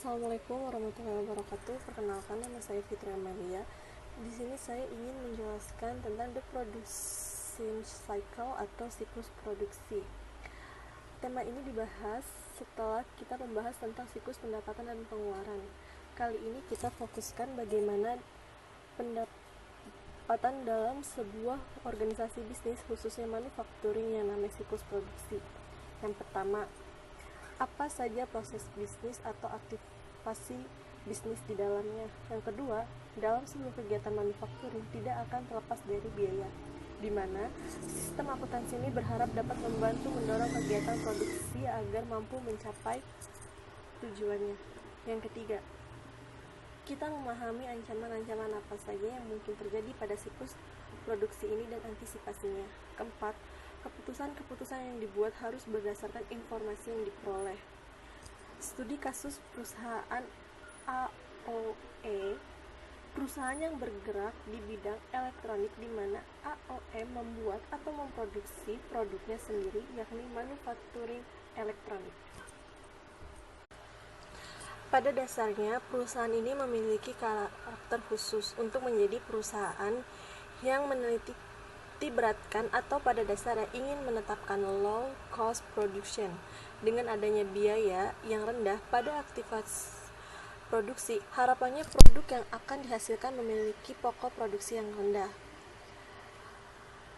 Assalamualaikum warahmatullahi wabarakatuh. Perkenalkan, nama saya Fitri Amelia. Di sini saya ingin menjelaskan tentang the production cycle atau siklus produksi. Tema ini dibahas setelah kita membahas tentang siklus pendapatan dan pengeluaran. Kali ini kita fokuskan bagaimana pendapatan dalam sebuah organisasi bisnis, khususnya manufacturing yang namanya siklus produksi. Yang pertama, apa saja proses bisnis atau aktivasi bisnis di dalamnya. Yang kedua, dalam sebuah kegiatan manufacturing tidak akan terlepas dari biaya, di mana sistem akuntansi ini berharap dapat membantu mendorong kegiatan produksi agar mampu mencapai tujuannya. Yang ketiga, kita memahami ancaman-ancaman apa saja yang mungkin terjadi pada siklus produksi ini dan antisipasinya. Keempat, keputusan-keputusan yang dibuat harus berdasarkan informasi yang diperoleh. Studi kasus perusahaan AOE, perusahaan yang bergerak di bidang elektronik di mana AOE membuat atau memproduksi produknya sendiri, yakni manufacturing elektronik. Pada dasarnya, perusahaan ini memiliki karakter khusus untuk menjadi perusahaan yang meneliti beratkan atau pada dasarnya ingin menetapkan low cost production dengan adanya biaya yang rendah pada aktivitas produksi. Harapannya produk yang akan dihasilkan memiliki pokok produksi yang rendah,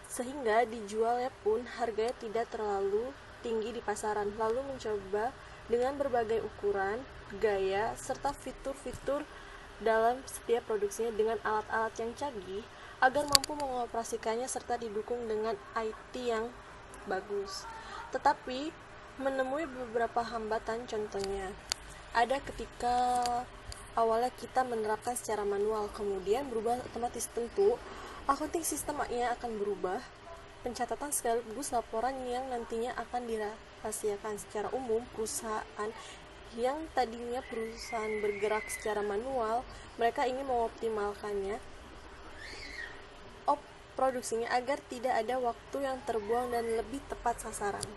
sehingga dijualnya pun harganya tidak terlalu tinggi di pasaran, lalu mencoba dengan berbagai ukuran, gaya, serta fitur-fitur dalam setiap produksinya dengan alat-alat yang canggih agar mampu mengoperasikannya serta didukung dengan IT yang bagus. Tetapi menemui beberapa hambatan, contohnya ada ketika awalnya kita menerapkan secara manual, kemudian berubah otomatis. Tentu accounting sistemnya akan berubah, pencatatan sekaligus laporan yang nantinya akan dirahasiakan. Secara umum, perusahaan yang tadinya perusahaan bergerak secara manual, mereka ingin mengoptimalkannya produksinya agar tidak ada waktu yang terbuang dan lebih tepat sasaran.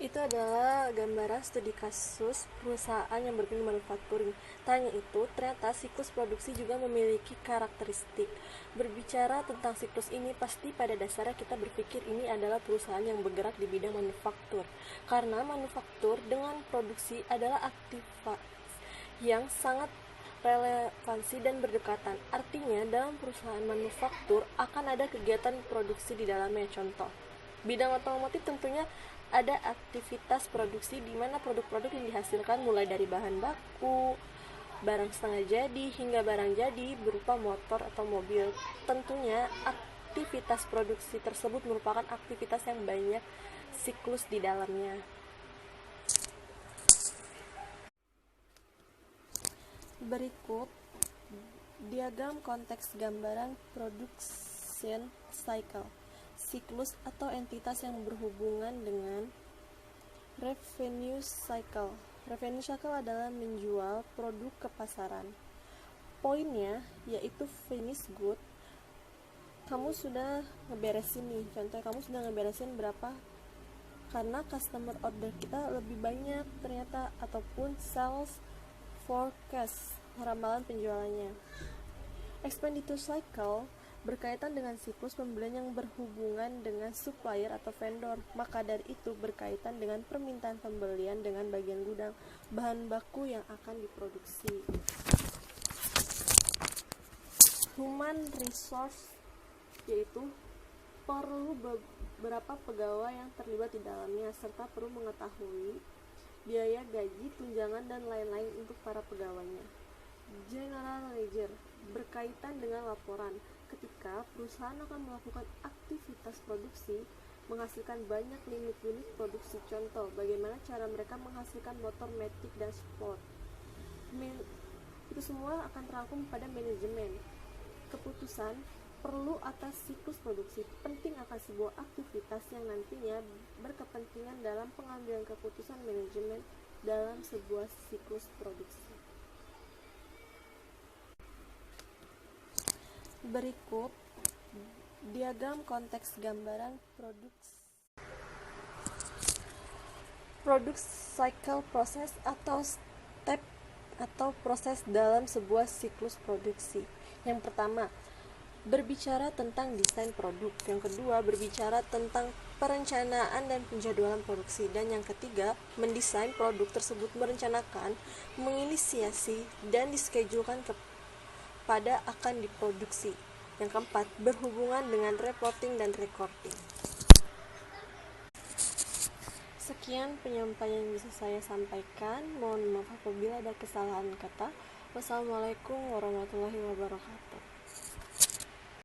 Itu adalah gambaran studi kasus perusahaan yang bergerak manufacturing. Tanya itu, ternyata siklus produksi juga memiliki karakteristik. Berbicara tentang siklus ini, pasti pada dasarnya kita berpikir ini adalah perusahaan yang bergerak di bidang manufaktur. Karena manufaktur dengan produksi adalah aktivitas yang sangat relevansi dan berdekatan. Artinya, dalam perusahaan manufaktur akan ada kegiatan produksi di dalamnya. Contoh, bidang otomotif tentunya ada aktivitas produksi di mana produk-produk yang dihasilkan mulai dari bahan baku, barang setengah jadi, hingga barang jadi berupa motor atau mobil. Tentunya aktivitas produksi tersebut merupakan aktivitas yang banyak siklus di dalamnya. Berikut diagram konteks gambaran production cycle, siklus atau entitas yang berhubungan dengan revenue cycle. Revenue cycle adalah menjual produk ke pasaran. Poinnya yaitu finish good. Kamu sudah ngeberesin nih, contohnya kamu sudah ngeberesin berapa karena customer order kita lebih banyak ternyata, ataupun sales forecast, ramalan penjualannya. Expenditure cycle berkaitan dengan siklus pembelian yang berhubungan dengan supplier atau vendor. Maka dari itu berkaitan dengan permintaan pembelian dengan bagian gudang, bahan baku yang akan diproduksi. Human resource yaitu perlu beberapa pegawai yang terlibat di dalamnya, serta perlu mengetahui biaya gaji, tunjangan, dan lain-lain untuk para pegawainya. General ledger berkaitan dengan laporan. Ketika perusahaan akan melakukan aktivitas produksi, menghasilkan banyak unit produksi. Contoh, bagaimana cara mereka menghasilkan motor matic dan sport. Itu semua akan terangkum pada manajemen. Keputusan perlu atas siklus produksi, penting akan sebuah aktivitas yang nantinya berkepentingan dalam pengambilan keputusan manajemen dalam sebuah siklus produksi. Berikut diagram konteks gambaran produksi. Product cycle process atau step atau proses dalam sebuah siklus produksi. Yang pertama, berbicara tentang desain produk. Yang kedua, berbicara tentang perencanaan dan penjadwalan produksi. Dan yang ketiga, mendesain produk tersebut, merencanakan, menginisiasi, dan dischedule-kan kepada akan diproduksi. Yang keempat, berhubungan dengan reporting dan recording. Sekian penyampaian yang bisa saya sampaikan. Mohon maaf apabila ada kesalahan kata. Wassalamualaikum warahmatullahi wabarakatuh.